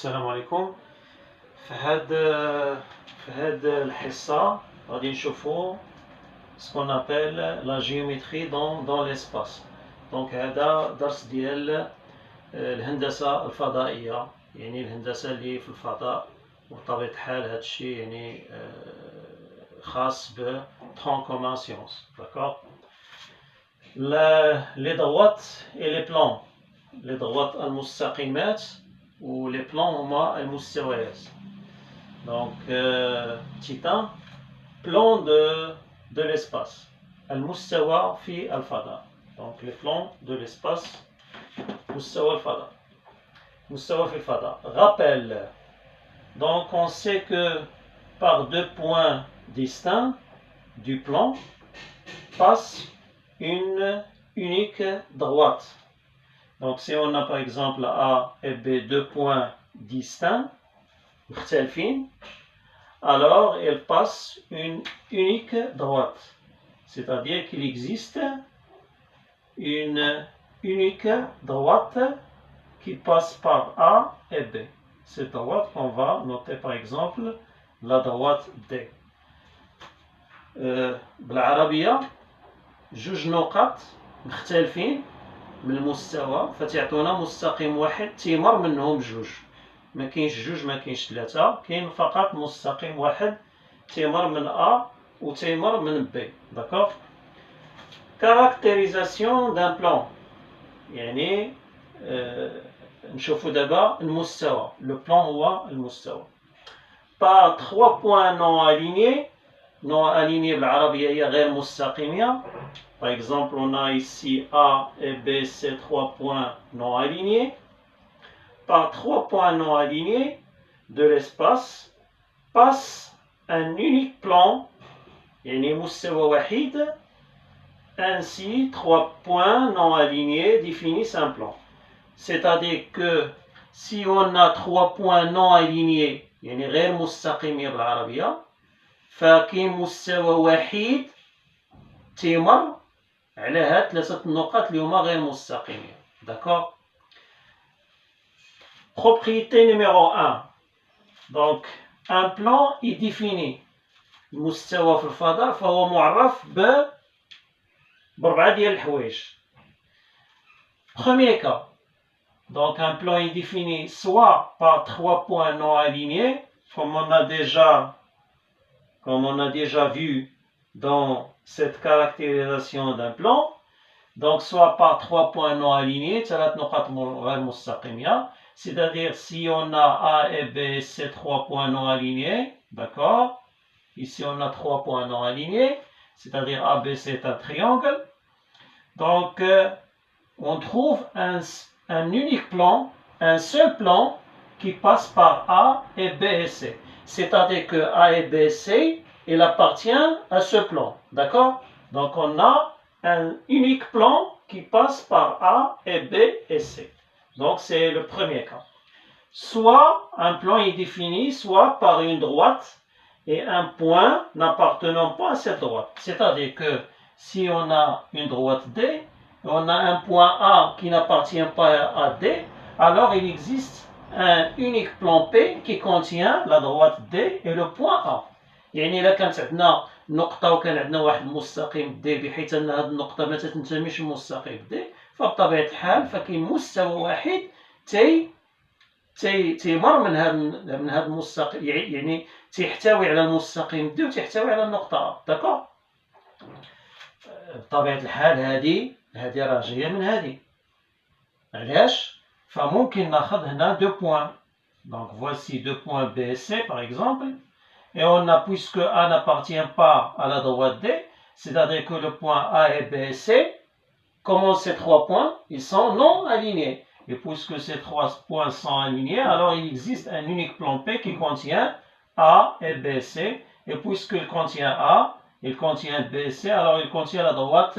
السلام عليكم. في هاد الحصة غادي نشوفو سكون ابل لا جيومتري دون ليسباس. دونك هذا درس ديال الهندسة الفضائية، يعني الهندسة اللي في الفضاء، وبطبيعة الحال هذا الشيء يعني خاص ب tronc commun science. D'accord. Les droites et les plans، les droites المستقيمات ou les plans هما المستويات. Donc تيتان plan de l'espace، المستوى في الفضاء. Donc les plans de l'espace، مستوى الفضاء، مستوى في الفضاء. Rappel. Donc on sait que par deux points distincts du plan passe une unique droite. Donc si on a par exemple A et B, deux points distincts, alors il passe une unique droite. C'est-à-dire qu'il existe une unique droite qui passe par A et B. Cette droite qu'on va noter par exemple la droite D. بالعربية جوج نقط مختلفين من المستوى فتعطونا مستقيم واحد تيمر منهم جوج. ما كاينش جوج، ما كاينش ثلاثة، كاين فقط مستقيم واحد تيمر من A و تيمر من B. D'accord. Caractérisation d'un plan، يعني نشوفوا دابا المستوى. Le plan هو المستوى. Par trois points non alignés. Non alignés بالعربية هي غير مستقيمة. Par exemple, on a ici A et B, ces trois points non alignés. Par trois points non alignés de l'espace passe un unique plan, يعني مستوى وحيد. Ainsi, trois points non alignés définissent un plan. C'est-à-dire que si on a trois points non alignés، يعني غير مستقيمة بالعربية، فكاين مستوى وحيد تيمر على هاد ثلاثة النقط اللي هما غير مستقيمين. D'accord. Propriété numéro 1. Donc un plan est défini. المستوى في الفضاء فهو معرف بربعة ديال الحوايج. Premier cas. Donc un plan est défini soit par trois points non alignés, comme on a déjà vu dans cette caractérisation d'un plan. Donc soit par trois points non alignés, c'est-à-dire si on a A et B, ces trois points non alignés, d'accord. Ici on a trois points non alignés, c'est-à-dire ABC c'est un triangle. Donc on trouve un unique plan, un seul plan qui passe par A et B et C. C'est-à-dire que A et B et C, il appartient à ce plan. D'accord. Donc on a un unique plan qui passe par A et B et C. Donc c'est le premier cas. Soit un plan est défini soit par une droite et un point n'appartenant pas à cette droite. C'est-à-dire que si on a une droite D, on a un point A qui n'appartient pas à D, alors il existe un unique plan P qui contient la droite D et le point A. يعني إلا كانت عندنا نقطة وكان عندنا واحد المستقيم D بحيث أن هذه النقطة ما تنتميش للمستقيم D، فبطبيعة الحال فكاين مستوى واحد تيمر من هذا المستقيم، يعني تيحتوي على المستقيم D وتيحتوي على النقطة A. داكوغ. بطبيعة الحال هذه راجية من هذه. علاش؟ فممكن ناخذ هنا deux points. Donc voici deux points B et C par exemple. Et on a, puisque A n'appartient pas à la droite D, c'est-à-dire que le point A et B et C, comme ces trois points, ils sont non alignés. Et puisque ces trois points sont alignés, alors il existe un unique plan P qui contient A et B et C. Et puisqu'il contient A, il contient B et C, alors il contient la droite,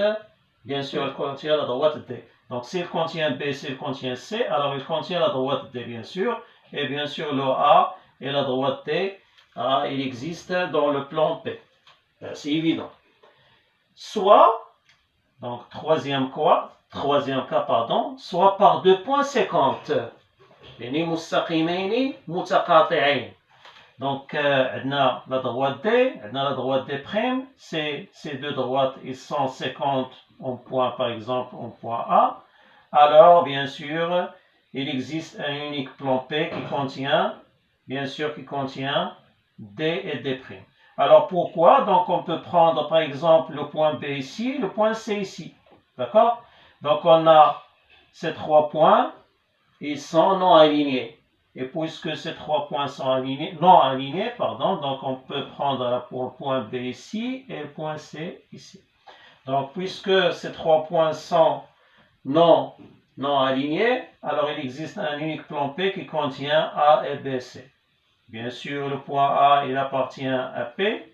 bien sûr, il contient la droite D. Donc s'il contient B, s'il contient C, alors il contient la droite D, bien sûr. Et bien sûr, le A et la droite D, il existe dans le plan P. C'est évident. Soit, donc troisième cas, soit par deux points séquentes. يعني مستقيمين متقاطعين. Donc, عندنا la droite D, عندنا la droite D', ces deux droites, ils sont 50 en point, par exemple, en point A. Alors, bien sûr, il existe un unique plan P qui contient, bien sûr, qui contient D et D'. Alors, pourquoi? Donc, on peut prendre, par exemple, le point B ici, le point C ici. D'accord? Donc, on a ces trois points, ils sont non alignés. Et puisque ces trois points sont non alignés, donc on peut prendre le point B ici et le point C ici. Donc, puisque ces trois points sont non alignés, alors il existe un unique plan P qui contient A et B, C. Bien sûr, le point A, il appartient à P,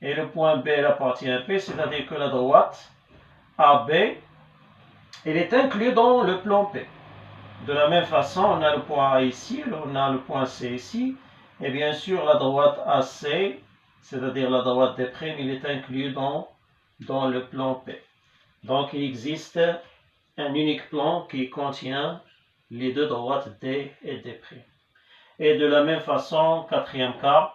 et le point B, il appartient à P, c'est-à-dire que la droite AB, elle est inclue dans le plan P. De la même façon, on a le point A ici, on a le point C ici, et bien sûr la droite AC, c'est-à-dire la droite D', il est inclus dans le plan P. Donc il existe un unique plan qui contient les deux droites D et D'. Et de la même façon, quatrième cas,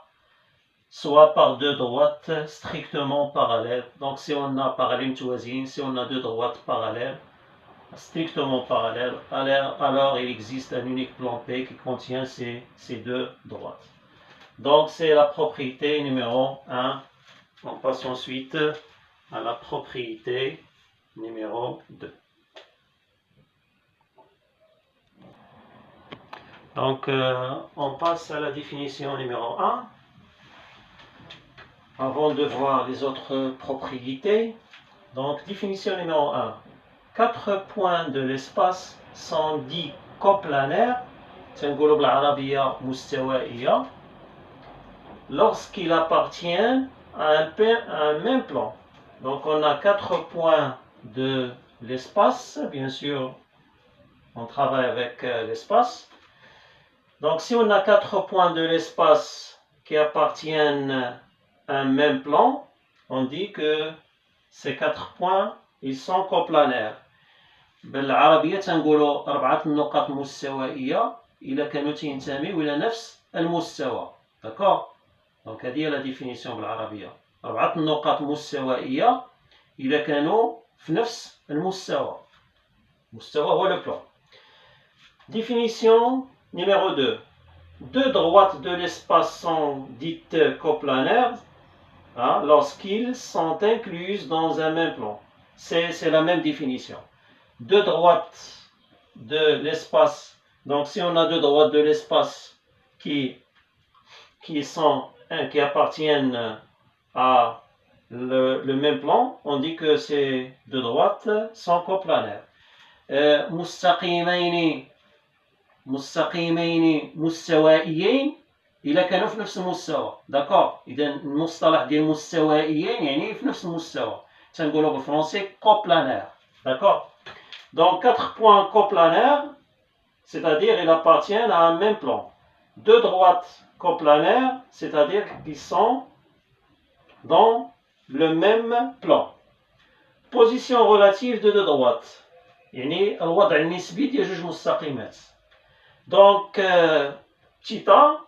soit par deux droites strictement parallèles. Donc si on a parallèle توازين, si on a deux droites parallèles, strictement parallèle, alors il existe un unique plan P qui contient ces deux droites. Donc c'est la propriété numéro 1. On passe ensuite à la propriété numéro 2. Donc on passe à la définition numéro 1. Avant de voir les autres propriétés, donc définition numéro 1. 4 points de l'espace sont dits coplanaires, تنقولوا بالعربية مستوائية, lorsqu'ils appartiennent à un même plan. Donc on a 4 points de l'espace, bien sûr, on travaille avec l'espace. Donc si on a 4 points de l'espace qui appartiennent à un même plan, on dit que ces 4 points, ils sont coplanaires. بالعربية تنقولوا 4 النقط مستوائية إذا كانوا تنتميوا إلى نفس المستوى. داكور؟ دونك هذه هي لا ديفينيسيون بالعربية. 4 النقط مستوائية إذا كانوا في نفس المستوى. المستوى هو لو بلان. Définition numéro 2. Deux droites de l'espace sont dites coplanaires lorsqu'ils sont incluses dans un même plan. C'est la même définition. Deux droites de l'espace. Donc si on a deux droites de l'espace qui appartiennent à le même plan, on dit que ces deux droites sont coplanaires. مستقيمين مستوائيين إذا كانوا في نفس المستوى. داكور؟ إذا المصطلح ديال مستوائيين يعني في نفس المستوى. تنقولوا بالفرنسي coplanaire. D'accord? Donc 4 points coplanaires, c'est-à-dire ils appartiennent à un même plan. Deux droites coplanaires, c'est-à-dire qu'ils sont dans le même plan. Position relative de deux droites. يعني الوضع النسبي ديال جوج مستقيمات. Donc petit a,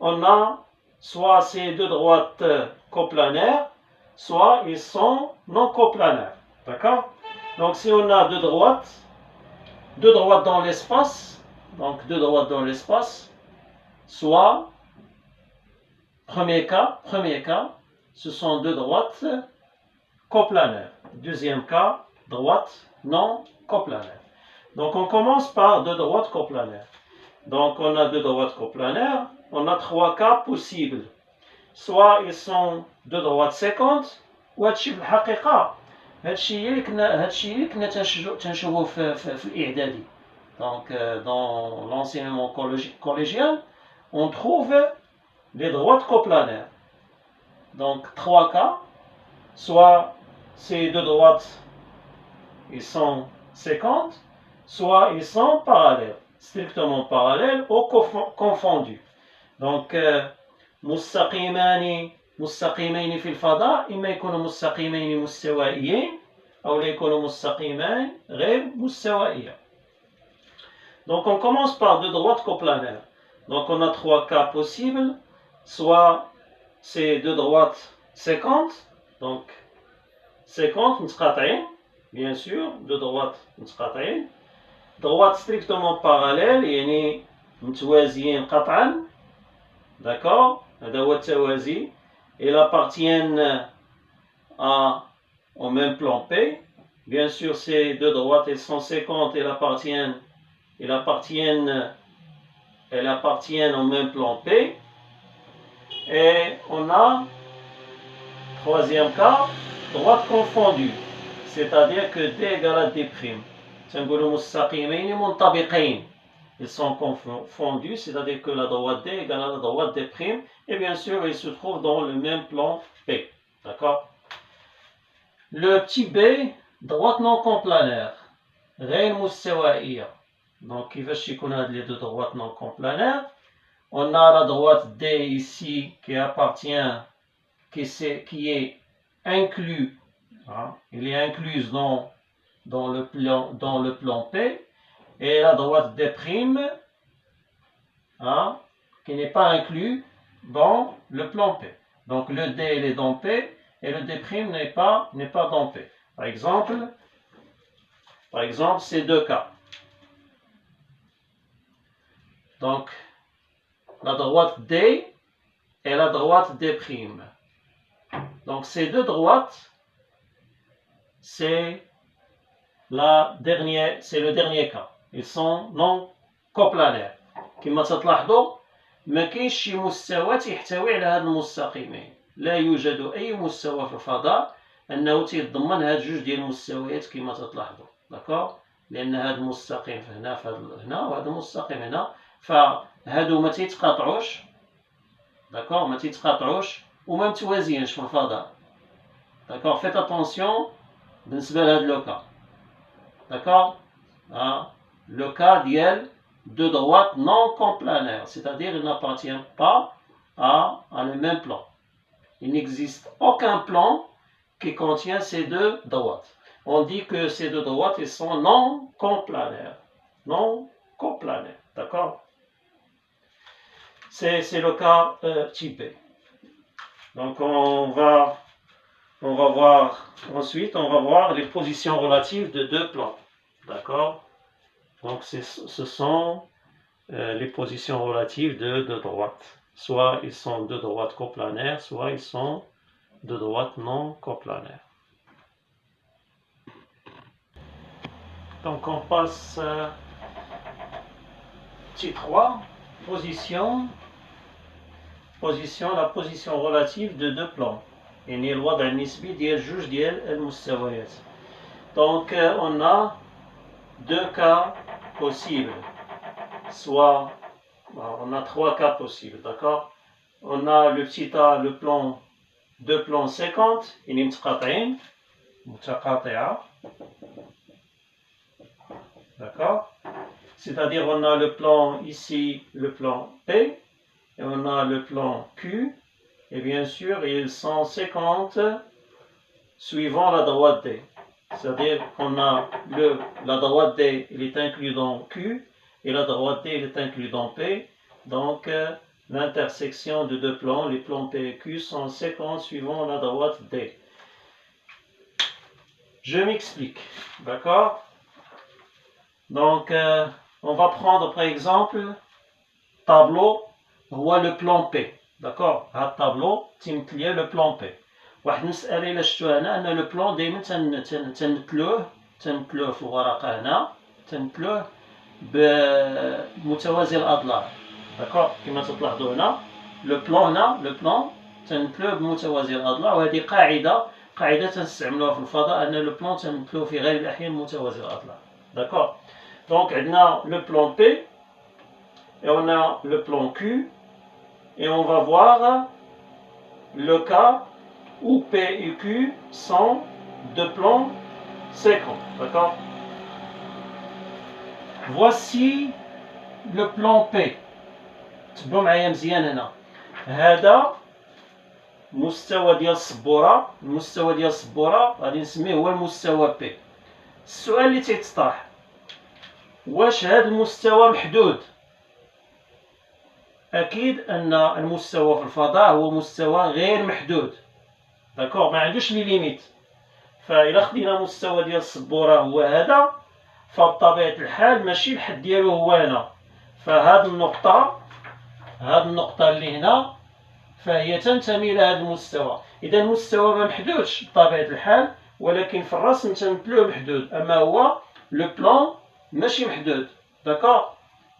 on a soit ces deux droites coplanaires, soit ils sont non coplanaires. D'accord? Donc si on a deux droites dans l'espace, donc deux droites dans l'espace, soit, premier cas, ce sont deux droites coplanaires. Deuxième cas, droite non coplanaire. Donc on commence par deux droites coplanaires. Donc on a deux droites coplanaires, on a 3 cas possibles. Soit ils sont deux droites 50, ou هادشي في الحقيقة هادشي اللي كنا تنشوفوه في الإعدادي. Donc dans l'enseignement collégien, on trouve les droites coplanaires. Donc 3 cas, soit ces deux droites ils sont 50, soit ils sont parallèles, strictement parallèles ou confondus. Donc مستقيمين في الفضاء إما يكونوا مستقيمين مستوائيين أو لا يكونوا مستقيمان غير مستوائية. Donc on commence par deux droites coplanaires. Donc on a trois cas possibles. Soit c'est deux droites séquentes. Donc 50 متقاطعين, bien sûr, deux droites متقاطعين. Droites strictement parallèles, يعني متوازيين قطعا. D'accord? هذا هو التوازي. Ils appartiennent au même plan P. Bien sûr, ces deux droites, elles sont séquentes, elles appartiennent au même plan P. Et on a, troisième cas, droite confondue. C'est-à-dire que D égale à D'. تنقولوا مستقيمين منطبقين. Ils sont confondus, c'est-à-dire que la droite D égale à la droite D'. Et bien sûr, ils se trouvent dans le même plan P. D'accord? Le petit b, droite non complanaire, غير مستوائية. Donc, كيفاش يكون هاد les deux droites non complanaires? On a la droite D ici qui appartient, qui est inclus, hein, il est incluse dans le plan P, et la droite D', hein, qui n'est pas inclus dans le plan P. Donc le D il est dans P et le D' n'est pas dans P. Par exemple, ces deux cas. Donc la droite D et la droite D'. Donc ces deux droites, c'est le dernier cas. Ils sont non coplanaires. كما تلاحظوا ما كاينش شي مستوى تيحتوي على هاد المستقيمين. لا يوجد اي مستوى في الفضاء انه تيتضمن هاد جوج ديال المستويات كما تلاحظوا. داكوغ؟ لان هاد المستقيم هنا هنا وهذا المستقيم هنا، فهادو ما تيتقاطعوش. داكوغ؟ ما تيتقاطعوش وما متوازيينش في الفضاء. داكوغ؟ فيت اتونسيون بالنسبه لهاد لو كا. داكوغ؟ لو كا ديال deux droites non complanaires, c'est-à-dire ils n'appartiennent pas à le même plan. Il n'existe aucun plan qui contient ces deux droites. On dit que ces deux droites ils sont non complanaires. Non complanaires, d'accord? C'est le cas type B. Donc on va voir ensuite, on va voir les positions relatives de deux plans, d'accord? Donc ce sont les positions relatives de deux droites. Soit ils sont deux droites coplanaires, soit ils sont deux droites non coplanaires. Donc on passe petit 3, la position relative de deux plans. يعني الوضع النسبي ديال جوج ديال المستويات. Donc on a deux cas possibles. Soit, on a trois cas possibles, d'accord? On a le petit a, deux plans 50, يعني متقاطعين, متقاطعة. D'accord? C'est-à-dire on a le plan ici, le plan P, et on a le plan Q, et bien sûr ils sont 50 suivant la droite D. C'est-à-dire qu'on a la droite D, il est inclus dans Q, et la droite D, il est inclus dans P. Donc l'intersection de deux plans, les plans P et Q, sont 50 suivant la droite D. Je m'explique, d'accord? Donc on va prendre par exemple tableau, voit le plan P, d'accord? Un tableau, تيمثل le plan P. واحد المسألة إلا شفتو هنا أن لو بلون دايما تنمثلوه في الورقة هنا، تنمثلوه بمتوازي الأضلاع. داكوغ؟ كما تلاحظوا هنا لو بلون تنمثلوه بمتوازي الأضلاع، وهذه قاعدة تنستعملوها في الفضاء أن لو بلون تنمثلوه في غالب الأحيان متوازي الأضلاع. داكوغ؟ دونك عندنا لو بلون بي et on a le plan Q et on va voir le cas où P et Q sont deux plans séquents, d'accord? Voici le plan P. تبعوا معايا مزيان هنا. هذا مستوى ديال السبورة، المستوى ديال السبورة غادي نسميه هو المستوى P. السؤال اللي تيتطرح واش هذا المستوى محدود؟ أكيد أن المستوى في الفضاء هو مستوى غير محدود، داكوغ، ما عندوش لي ليميت. فإلا خدينا مستوى ديال السبورة هو هذا، فبطبيعة الحال ماشي الحد ديالو هو هنا، فهاد النقطة اللي هنا فهي تنتمي إلى هذا المستوى. إذا المستوى ما محدودش بطبيعة الحال، ولكن في الرسم تنمثلوه محدود، أما هو لو بلان ماشي محدود، داكوغ،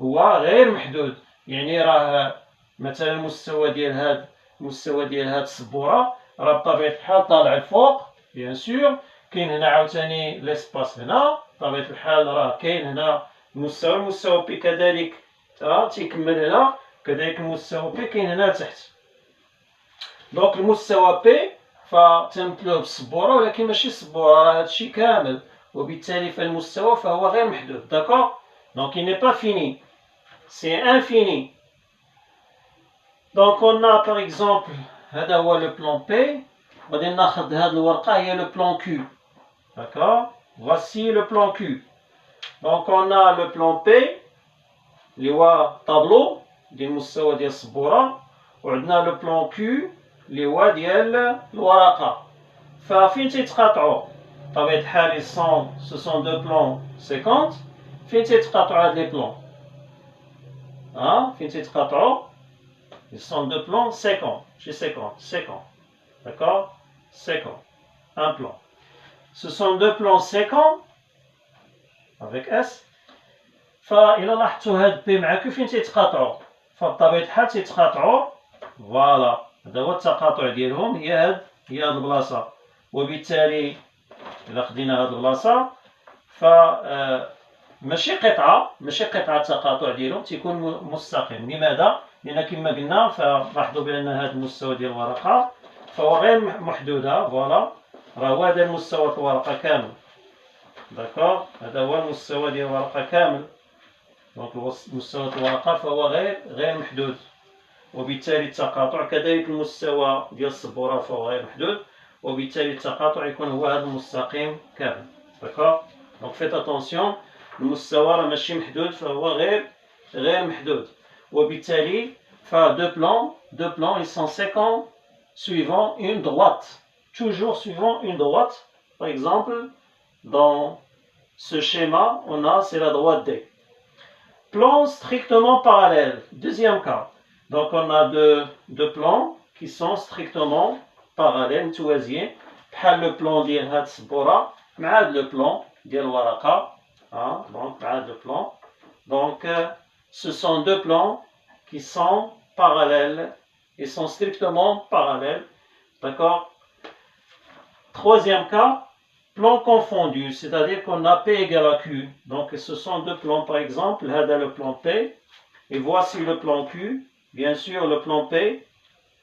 هو غير محدود. يعني راه مثلا المستوى ديال هاد السبورة راه بطبيعة الحال طالع الفوق بيان سور. كاين هنا عاوتاني ليسباس هنا بطبيعة الحال، راه كاين هنا المستوى بي كذلك راه تيكمل هنا، كذلك المستوى بي كاين هنا تحت. دونك المستوى بي فتمثلوه بالسبورة، ولكن ماشي السبورة، راه هادشي كامل، وبالتالي فالمستوى فهو غير محدود، داكوغ. دونك il n'est pas fini, c'est infini. Donc on a par exemple هذا هو le plan P. غادي ناخذ هاد الورقة هي le plan Q, d'accord. Voici le plan Q. Donc on a le plan P اللي هو طابلو ديال المستوى ديال السبورة، وعندنا لو بلان كيو اللي هو ديال الورقة. ففين تيتقاطعوا؟ بطبيعة الحال سو سون دو بلان 50. فين تيتقاطعوا هاد لي بلان؟ فين تيتقاطعوا؟ سون دو بلان 50 ماشي 50 d'accord 50 un plan. Ce sont deux plans 50 avec S. فإلا لاحظتوا هاد بي مع كيو فين تيتقاطعوا؟ فبطبيعة الحال تيتقاطعوا، فوالا، هذا هو التقاطع ديالهم، هي هاد البلاصة. وبالتالي إلا خدينا هاد البلاصة ف ماشي قطعة التقاطع ديالهم تيكون مستقيم. لماذا؟ لأن كما قلنا فلاحظوا بأن هاد المستوى ديال الورقة فهو غير محدودة، فوالا، راه هو هذا المستوى د الورقة كامل، داكوغ، هذا هو المستوى ديال الورقة كامل. دونك مستوى الورقة فهو غير محدود، وبالتالي التقاطع كذلك المستوى ديال السبورة فهو غير محدود، وبالتالي التقاطع يكون هو هذا المستقيم كامل، داكوغ. دونك فيت اتونسيون، المستوى راه ماشي محدود، فهو غير محدود. وبالتالي دو بلان ils sont 50 suivant une droite, toujours suivant une droite. Par exemple, dans ce schéma, on a, c'est la droite D. Plan strictement parallèle, deuxième cas. Donc on a deux plans qui sont strictement parallèles, متوازيين، بحال le plan ديال هاد السبورة مع هاد le plan ديال الورقة. Donc مع هاد le plan. Donc ce sont deux plans qui sont parallèles, ils sont strictement parallèles, d'accord. Troisième cas, plan confondu, c'est-à-dire qu'on a P égale à Q. Donc ce sont deux plans, par exemple, là le plan P, et voici le plan Q. Bien sûr, le plan P,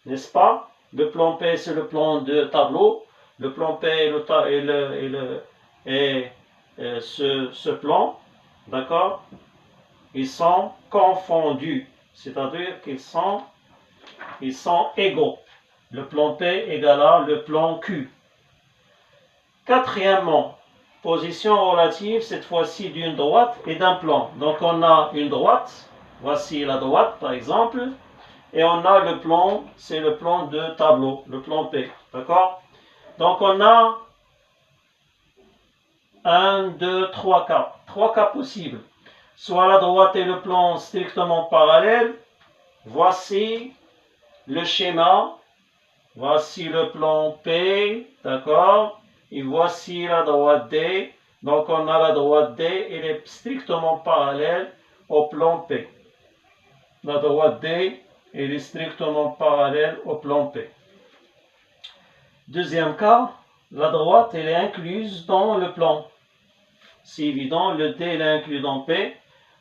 n'est-ce pas? Le plan P, c'est le plan de tableau. Le plan P et ce plan, d'accord? Ils sont confondus, c'est-à-dire qu'ils sont égaux. Le plan P égale à le plan Q. Quatrièmement, position relative, cette fois-ci d'une droite et d'un plan. Donc on a une droite, voici la droite par exemple, et on a le plan, c'est le plan de tableau, le plan P, d'accord? Donc on a 1, 2, 3 cas, 3 cas possibles. Soit la droite et le plan strictement parallèles, voici le schéma, voici le plan P, d'accord? Et voici la droite D. Donc on a la droite D, elle est strictement parallèle au plan P. La droite D, elle est strictement parallèle au plan P. Deuxième cas, la droite, elle est incluse dans le plan. C'est évident, le D, elle est inclus dans P.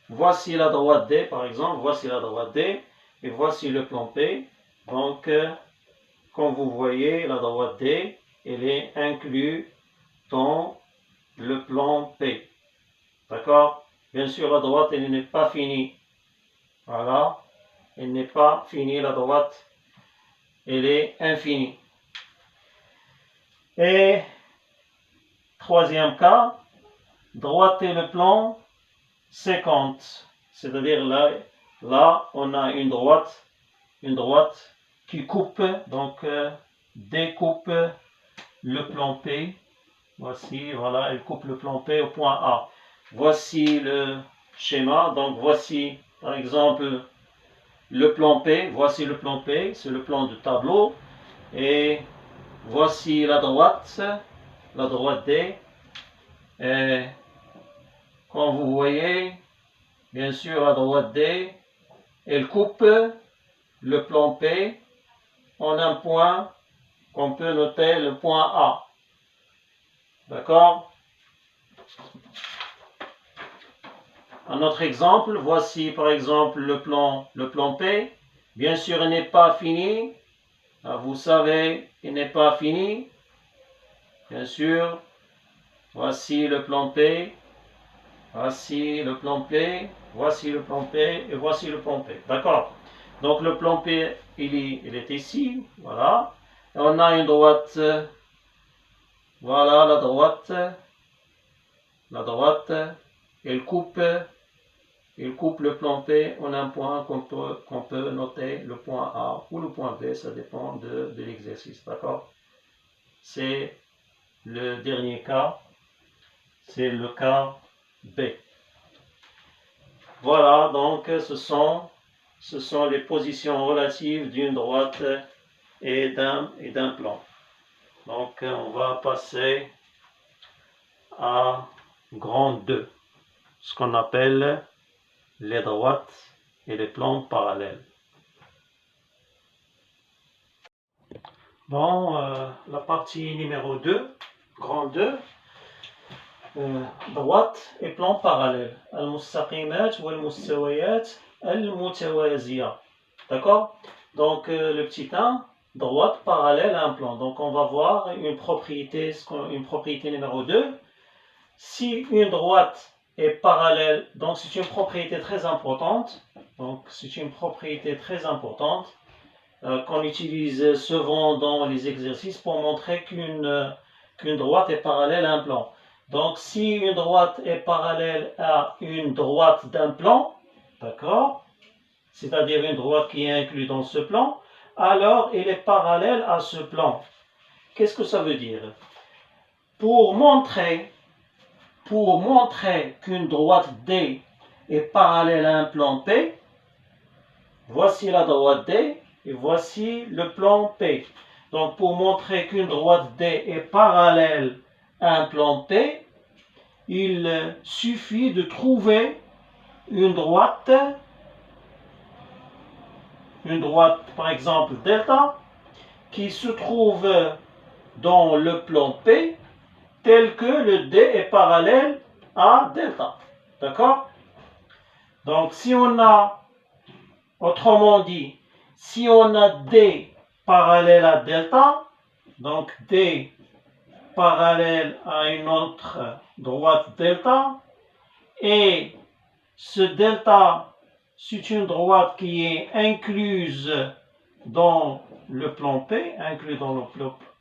Voici la droite D, par exemple, voici la droite D, et voici le plan P. Donc, comme vous voyez, la droite D, elle est inclue dans le plan P. D'accord? Bien sûr, la droite, elle n'est pas finie. Voilà. Elle n'est pas finie, la droite. Elle est infinie. Et troisième cas, droite et le plan 50. C'est-à-dire là, on a une droite qui coupe, donc découpe le plan P. Voici, voilà, elle coupe le plan P au point A. Voici le schéma. Donc voici, par exemple, le plan P. Voici le plan P, c'est le plan de tableau. Et voici la droite D. Et comme vous voyez, bien sûr, la droite D, elle coupe le plan P en un point qu'on peut noter le point A. D'accord? Un autre exemple, voici par exemple le plan P. Bien sûr, il n'est pas fini. Vous savez, il n'est pas fini. Bien sûr, voici le plan P. Voici le plan P. Voici le plan P. Et voici le plan P. D'accord? Donc le plan P, il est ici. Voilà. Et on a une droite. Voilà la droite. La droite, elle coupe le plan P en un point qu'on peut noter le point A ou le point B, ça dépend de l'exercice, d'accord? C'est le dernier cas, c'est le cas B. Voilà, donc ce sont les positions relatives d'une droite et d'un plan. Donc on va passer à grand 2, ce qu'on appelle les droites et les plans parallèles. Bon, la partie numéro 2, grand 2, droite et plan parallèle. Al-mustaqimat wal mustawayat al-mutawaziyah. D'accord? Donc le petit 1, droite parallèle à un plan. Donc on va voir une propriété numéro 2. Si une droite est parallèle, donc c'est une propriété très importante. Donc c'est une propriété très importante qu'on utilise souvent dans les exercices pour montrer qu'une droite est parallèle à un plan. Donc si une droite est parallèle à une droite d'un plan, d'accord, c'est-à-dire une droite qui est inclue dans ce plan, alors elle est parallèle à ce plan. Qu'est-ce que ça veut dire? Pour montrer qu'une droite D est parallèle à un plan P, voici la droite D et voici le plan P. Donc pour montrer qu'une droite D est parallèle à un plan P, il suffit de trouver une droite par exemple delta, qui se trouve dans le plan P tel que le D est parallèle à delta. D'accord? Donc si on a, autrement dit, si on a D parallèle à delta, donc D parallèle à une autre droite delta, et ce delta, c'est une droite qui est incluse dans le plan P,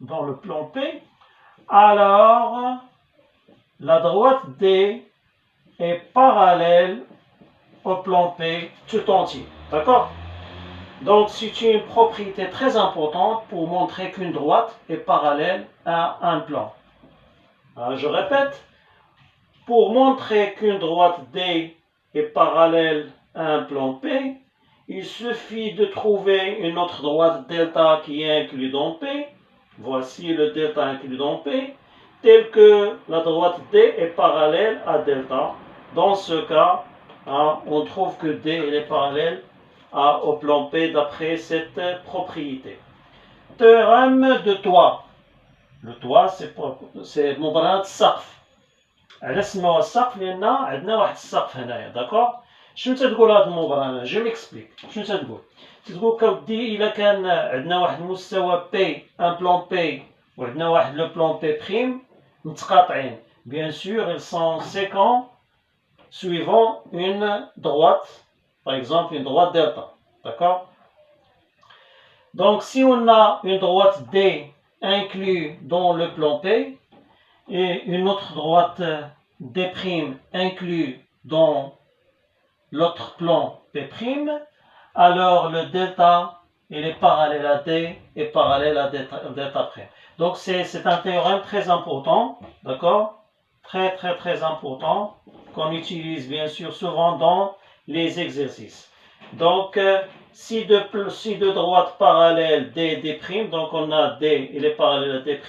dans le plan P, alors la droite D est parallèle au plan P tout entier. D'accord? Donc c'est une propriété très importante pour montrer qu'une droite est parallèle à un plan. Alors, je répète, pour montrer qu'une droite D est parallèle à un plan P, il suffit de trouver une autre droite delta qui est inclue dans P. Voici le delta inclus dans P, tel que la droite D est parallèle à delta. Dans ce cas, on trouve que D est parallèle au plan P d'après cette propriété. Théorème de toit. Le toit, c'est مبرهنة السقف. على سموها السقف لأن عندنا واحد السقف هنايا، داكوغ؟ شنو تتقول هاد المبرهنة؟ جو ميكسبليك. شنو تتقول؟ تتقول كودي إلا كان عندنا واحد المستوى بي، ان بلان بي، وعندنا واحد لو بلان بي بريم متقاطعين. Bien sûr, ils sont séquents suivant une droite, par exemple une droite delta. D'accord? Donc si on a une droite D inclue dans le plan P et une autre droite D' inclue dans l'autre plan P', alors le delta, il est parallèle à D et parallèle à delta prime. Donc c'est un théorème très important, d'accord? Très important, qu'on utilise bien sûr souvent dans les exercices. Donc, si de droite parallèle D', donc on a D, il est parallèle à D',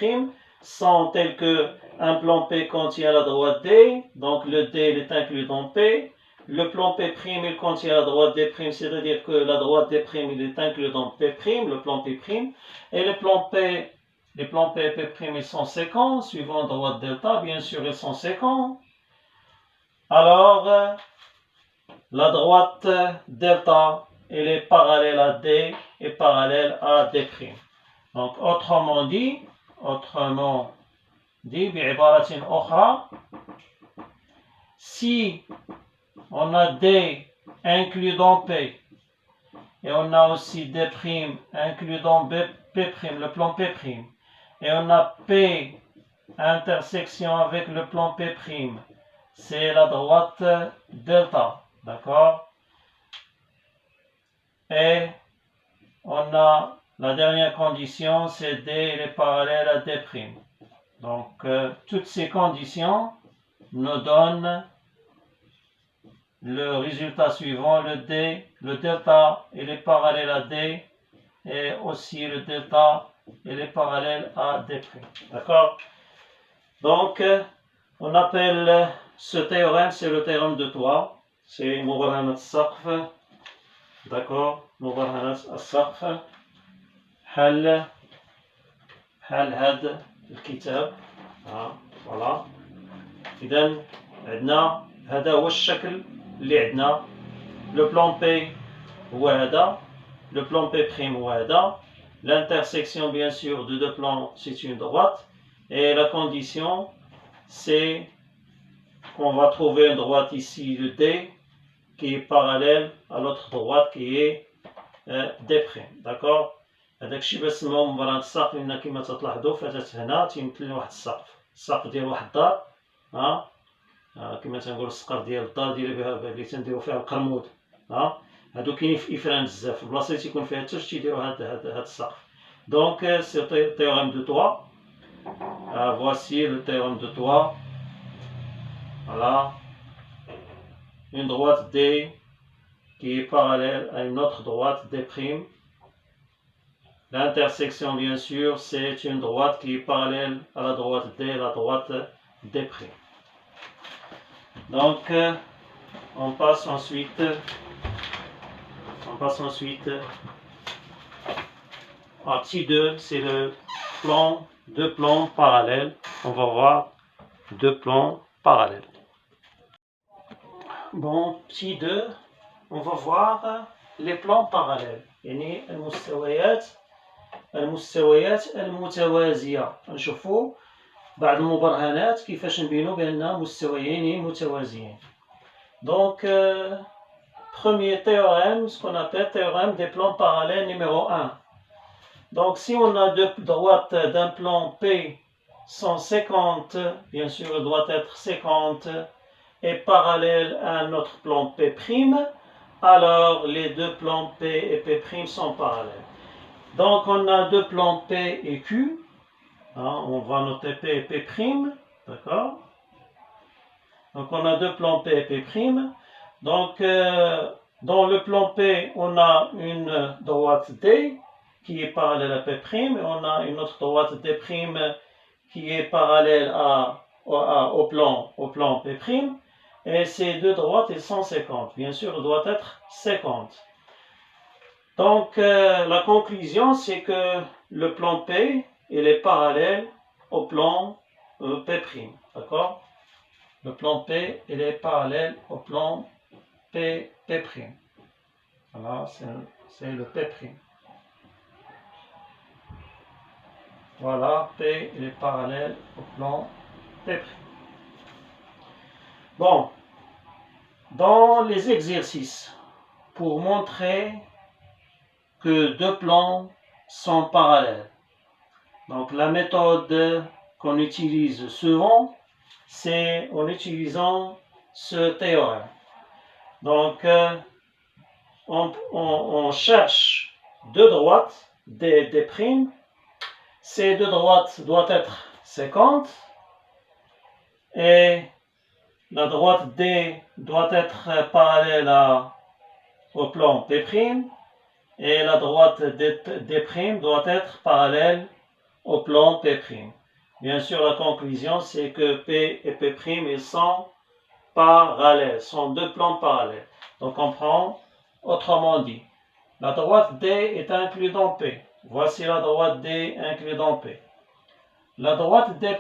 sont tels que un plan P contient la droite D, donc le D il est inclus dans P. Le plan P', il contient la droite D', c'est-à-dire que la droite D', il est inclus dans P', le plan P'. Et les plans P et P', ils sont séquents, suivant droite delta, bien sûr, ils sont séquents. Alors, la droite delta, elle est parallèle à D et parallèle à D'. Donc, autrement dit, بعبارة أخرى, si on a D inclus dans P et on a aussi D' inclus dans P', le plan P', et on a P intersection avec le plan P', c'est la droite delta, d'accord? Et on a la dernière condition, c'est D il est parallèle à D'. Donc, toutes ces conditions nous donnent le résultat suivant, le delta, il est parallèle à D, et aussi le delta, il est parallèle à D'. D'accord? Donc, on appelle ce théorème, c'est le théorème de Toit. C'est مبرهنة السقف. D'accord? مبرهنة السقف. حل هذا الكتاب. voilà. إذا عندنا هذا هو الشكل اللي عندنا. Le plan P هو هذا. Le plan P' هو هذا. L'intersection bien sûr de deux plans, c'est une droite. Et la condition, c'est qu'on va trouver une droite ici, le D, qui est parallèle à l'autre droite qui est D'. d'accord؟ هذاك الشيء باش نسموه مبرهن السقف، لان كما تلاحظوا فاتت هنا تيمثل لنا واحد السقف ديال واحد الدار، كما تنقولوا السقف ديال الدار اللي تنديروا فيها القرمود، هادو كاينين في افران بزاف، في البلاصه اللي تيكون فيها الثلج تيديروا هاد السقف. دونك سي théorème de Toit. Voici le théorème de Toit. Voilà. Une droite D qui est parallèle à une autre droite D'. L'intersection, bien sûr, c'est une droite qui est parallèle à la droite D, la droite D'. Donc, on passe ensuite à petit 2, c'est le plan, deux plans parallèles. On va voir deux plans parallèles. Bon, petit 2, on va voir les plans parallèles. يعني المستويات المتوازية. نشوفوا بعض المبرهنات كيفاش نبينوا بأن مستويين متوازيين. Donc, premier théorème, ce qu'on appelle théorème des plans parallèles numéro 1. Donc, si on a deux droites d'un plan P sont 50, bien sûr, il doit être 50, et parallèle à un autre plan P', alors les deux plans P et P' sont parallèles. Donc, on a deux plans P et Q. On va noter P et P', d'accord? Donc, on a deux plans P et P'. Donc, dans le plan P, on a une droite D qui est parallèle à P', et on a une autre droite D' qui est parallèle au plan P'. Et ces deux droites, elles sont 50. Bien sûr, elles doivent être 50. Donc, la conclusion, c'est que le plan P, il est parallèle au plan P'. D'accord? Le plan P, il est parallèle au plan P'. Voilà, c'est le P'. Voilà, P, il est parallèle au plan P'. Bon, dans les exercices, pour montrer que deux plans sont parallèles, donc la méthode qu'on utilise souvent, c'est en utilisant ce théorème. Donc, on cherche deux droites, des primes. Ces deux droites doivent être 50 et la droite D doit être parallèle au plan P' et la droite D' doit être parallèle au plan P'. Bien sûr, la conclusion, c'est que P et P' ils sont parallèles, sont deux plans parallèles. Donc on prend, autrement dit, la droite D est inclue dans P. Voici la droite D inclue dans P. La droite D',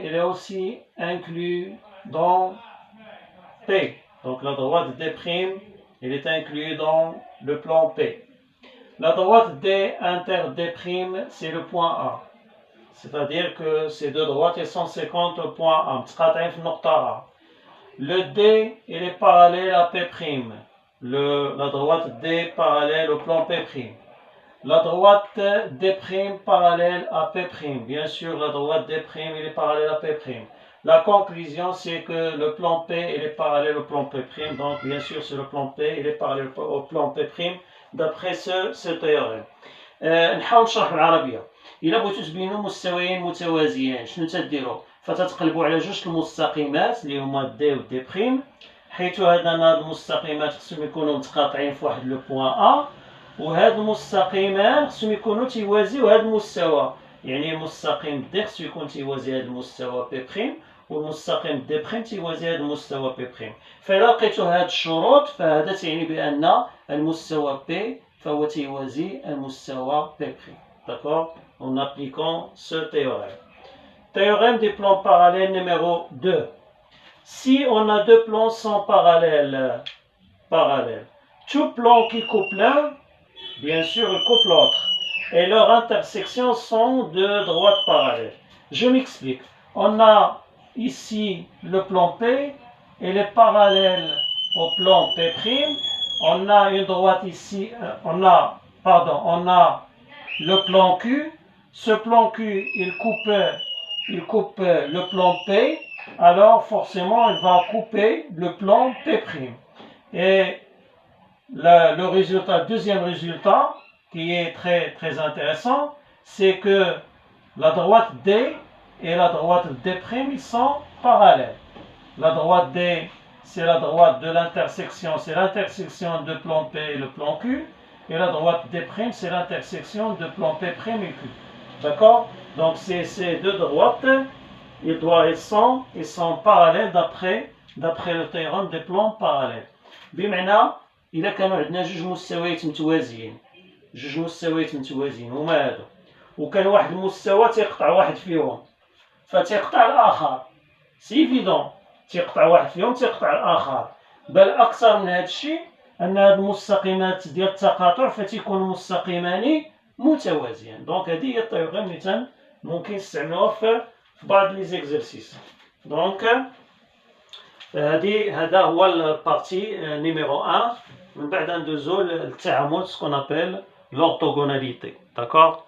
elle est aussi inclue dans P. Donc la droite D', elle est inclue dans le plan P. La droite D inter D', c'est le point A. C'est-à-dire que ces deux droites elles sont 50 au point A. Le D, il est parallèle à P'. La droite D parallèle au plan P'. La droite D' parallèle à P'. Bien sûr, la droite D' il est parallèle à P'. La conclusion, c'est que le plan P il est parallèle au plan P'. Donc, bien sûr, c'est le plan P il est parallèle au plan P' d'après ce théorème. نحاول نشرح بالعربية. إلا بغيتو تبينوا مستويين متوازيين شنو تديروا؟ فتتقلبوا على جوج المستقيمات اللي هما دي و دي بريم، حيث هاد المستقيمات خصهم يكونوا متقاطعين في واحد لو بوان أ، وهاد المستقيمان خصهم يكونوا تيوازيو هاد المستوى، يعني المستقيم دي خصو يكون تيوازي هاد المستوى بي بريم، والمستقيم دي بريم تيوازي هاد المستوى بي بريم. فإلا لقيتو هاد الشروط فهذا تعني بأن المستوى بي فهو تيوازي المستوى بي بريم. D'accord? En appliquant ce théorème. Théorème des plans parallèles numéro 2. Si on a deux plans sans parallèles, tout plan qui coupe l'un, bien sûr, il coupe l'autre. Et leurs intersections sont de droites parallèles. Je m'explique. On a ici le plan P, il est parallèle au plan P'. On a une droite ici, on a le plan Q. Ce plan Q, il coupe le plan P, alors forcément il va couper le plan P'. Et le résultat, deuxième résultat, qui est très, très intéressant, c'est que la droite D et la droite D', ils sont parallèles. La droite D, c'est la droite de l'intersection, c'est l'intersection de plan P et le plan Q, et la droite D', c'est l'intersection de plan P' et Q. D'accord? Donc ces deux droites, ils sont parallèles d'après le théorème des plans parallèles. بمعنى إذا كانوا عندنا جوج مستويات متوازيين هما هادو، وكان واحد المستوى تيقطع واحد فيهم فتيقطع الآخر، سي إيفيدون تيقطع واحد فيهم تيقطع الآخر، بل أكثر من هذا الشيء أن هاد المستقيمات ديال التقاطع فتيكونوا مستقيمان متوازيان. دونك هذه هي الطريقة اللي ممكن نستعملوها في بعض لي زيكزرسيس. دونك هذا هو البارتي نيميرو 1. من بعد ندوزو للتعامل سكون ابل l'orthogonalité. D'accord?